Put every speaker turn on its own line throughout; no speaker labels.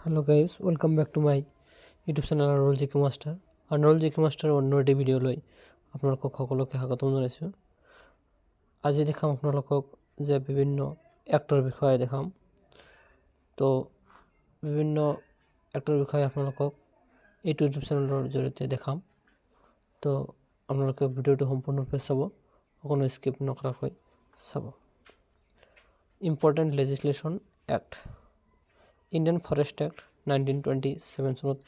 Hello guys, welcome back to my YouTube channel Anurul GK Master. Anurul GK Master অন্য এটি video লৈ আপোনালোকক সকলোকে স্বাগতম জনাইছোঁ। আজি দেখাম আপোনালোকক যে বিভিন্ন এক্টৰ বিষয়ে দেখাম। তো বিভিন্ন এক্টৰ বিষয়ে আপোনালোকক এই YouTube চেনেলৰ জৰিয়তে দেখাম। তো আপোনালোকে ভিডিওটো সম্পূৰ্ণৰূপে চাব, কোনো স্কিপ নকৰাকৈ চাব। Important legislation act Indian forest act 1927 চনত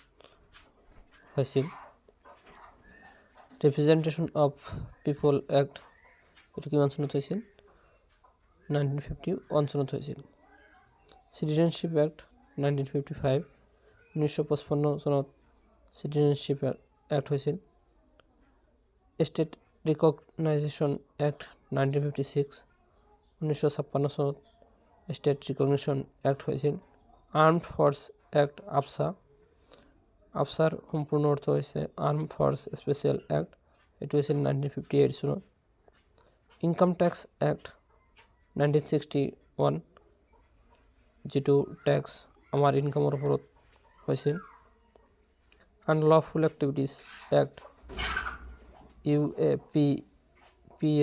হৈছিল। ৰিপ্ৰেজেণ্টেশ্যন অফ পিপল এক্ট এইটো কিমান চনত হৈছিল? 1951 চনত হৈছিল। চিটিজেনশ্বিপ এক্ট 1955 1955 চনত চিটিজেনশ্বিপ এক্ট হৈছিল। ষ্টেট ৰিকগনাইজেশ্যন এক্ট 1956 1956 চনত ষ্টেট ৰিকগনিশ্যন এক্ট হৈছিল। আৰ্মড ফ'ৰ্চ এক্ট আফছাৰ সম্পূৰ্ণ অৰ্থ হৈছে আৰ্মড ফ'ৰ্চ স্পেচিয়েল এক্ট, এইটো হৈছিল 1958 চনত। ইনকাম টেক্স এক্ট 1961 যিটো টেক্স আমাৰ ইনকামৰ ওপৰত হৈছিল। আনলফুল এক্টিভিটিজ এক্ট UAPPA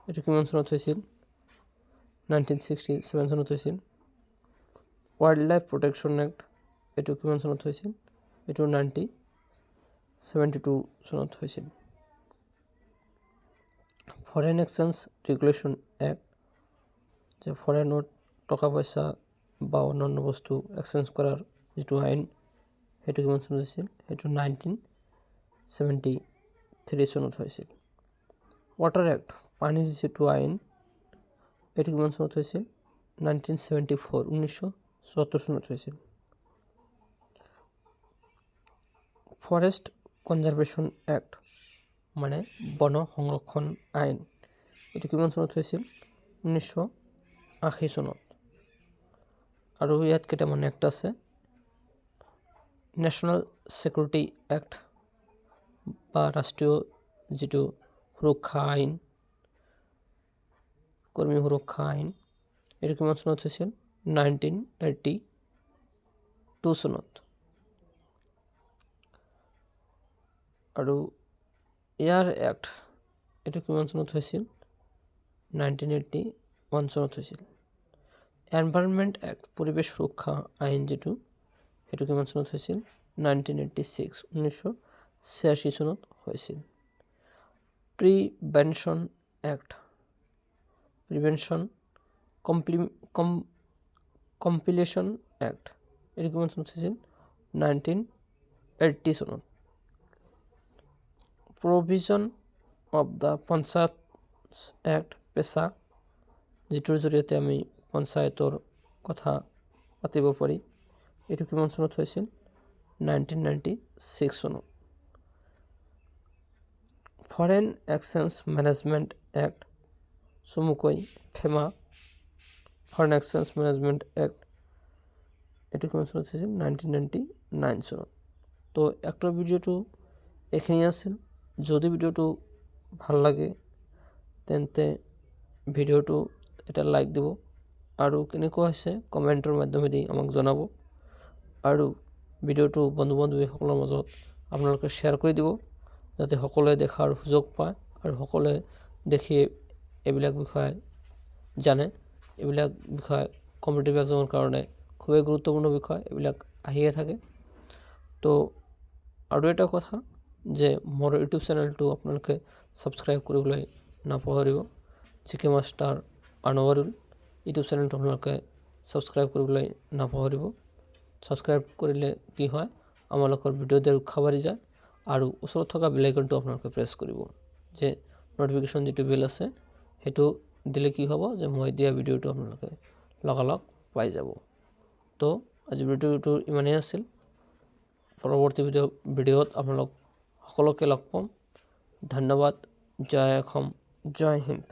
এইটো কিমান চনত হৈছিল? 1967 চনত হৈছিল। ওয়াইল্ড লাইফ প্রোটেকশন এক্ট এইটো কিমান চনত হৈছিল? এইটো 1972 চনত হৈছিল। ফৰেন এক্সচেঞ্জ ৰেগুলেশ্যন এক্ট যে ফৰেনৰ টকা পইচা বা অন্যান্য বস্তু এক্সচেঞ্জ কৰাৰ যিটো আইন সেইটো কিমান চনত হৈছিল? সেইটো 1973 চনত হৈছিল। ৱাটাৰ এক্ট পানী যিটো আইন এইটো কিমান চনত হৈছিল? 1974 1974 চনত হৈছিল। ফৰেষ্ট কনজাৰভেশ্যন এক্ট মানে বন সংৰক্ষণ আইন এইটো কিমান চনত হৈছিল? 1980 চনত। আৰু ইয়াত কেইটামান এক্ট আছে। নেশ্যনেল ছিকিউৰিটি এক্ট বা ৰাষ্ট্ৰীয় যিটো সুৰক্ষা আইন, কৰ্মী সুৰক্ষা আইন এইটো কিমান চনত হৈছিল? 1982 চনত। আৰু এয়াৰ এক্ট এইটো কিমান চনত হৈছিল? 1981 চনত হৈছিল। এনভাইৰনমেণ্ট এক্ট পৰিৱেশ সুৰক্ষা আইন যিটো সেইটো কিমান চনত হৈছিল? 1986 1986 চনত হৈছিল। প্ৰিভেনশ্যন এক্ট প্ৰিভেনশ্যন কম্পিলেশ্যন এক্ট এইটো কিমান চনত হৈছিল? 1980 চনত। Provision of the panchayat act পেচা যিটোৰ জৰিয়তে আমি পঞ্চায়তৰ কথা পাতিব পাৰি এইটো কিমান চনত হৈছিল? 1996 চনত। ফৰেন এক্সচেঞ্জ মেনেজমেণ্ট এক্ট চমুকৈ FEMA foreign exchange management act এইটো কিমান চনত হৈছিল? 1999 চনত। তো এক্টৰ ভিডিঅ'টো এইখিনি আছিল। যদি ভিডিঅ'টো ভাল লাগে তেন্তে ভিডিঅ'টো এটা লাইক দিব আৰু কেনেকুৱা হৈছে কমেণ্টৰ মাধ্যমেদি আমাক জনাব আৰু ভিডিঅ'টো বন্ধু বান্ধৱীসকলৰ মাজত আপোনালোকে শ্বেয়াৰ কৰি দিব যাতে সকলোৱে দেখাৰ সুযোগ পায় আৰু সকলোৱে দেখি এইবিলাক বিষয়ে জানে। এইবিলাক বিষয় কম্পিটিটিভ এক্সামৰ কাৰণে খুবেই গুৰুত্বপূৰ্ণ বিষয়, এইবিলাক আহিয়ে থাকে। তো আৰু এটা কথা যে মোৰ ইউটিউব চেনেলটো আপোনালোকে ছাবস্ক্ৰাইব কৰিবলৈ নাপাহৰিব। GK মাষ্টাৰ আনোৱাৰুল ইউটিউব চেনেলটো আপোনালোকে ছাবস্ক্ৰাইব কৰিবলৈ নাপাহৰিব। ছাবস্ক্ৰাইব কৰিলে কি হয়, আমালোকৰ ভিডিঅ' দিয়াৰ উৎসাহ বাঢ়ি যায় আৰু ওচৰত থকা বেল আইকনটো আপোনালোকে প্ৰেছ কৰিব যে নটিফিকেশ্যন যিটো বেল আছে সেইটো দিলে কি হ'ব যে মই দিয়া ভিডিঅ'টো আপোনালোকে লগালগ পাই যাব। তো আজি ভিডিঅ'টো ইমানেই আছিল। পৰৱৰ্তী ভিডিঅ'ত আপোনালোক সকলোকে লগ পাম। ধন্যবাদ। জয় অসম, জয় হিন্দ।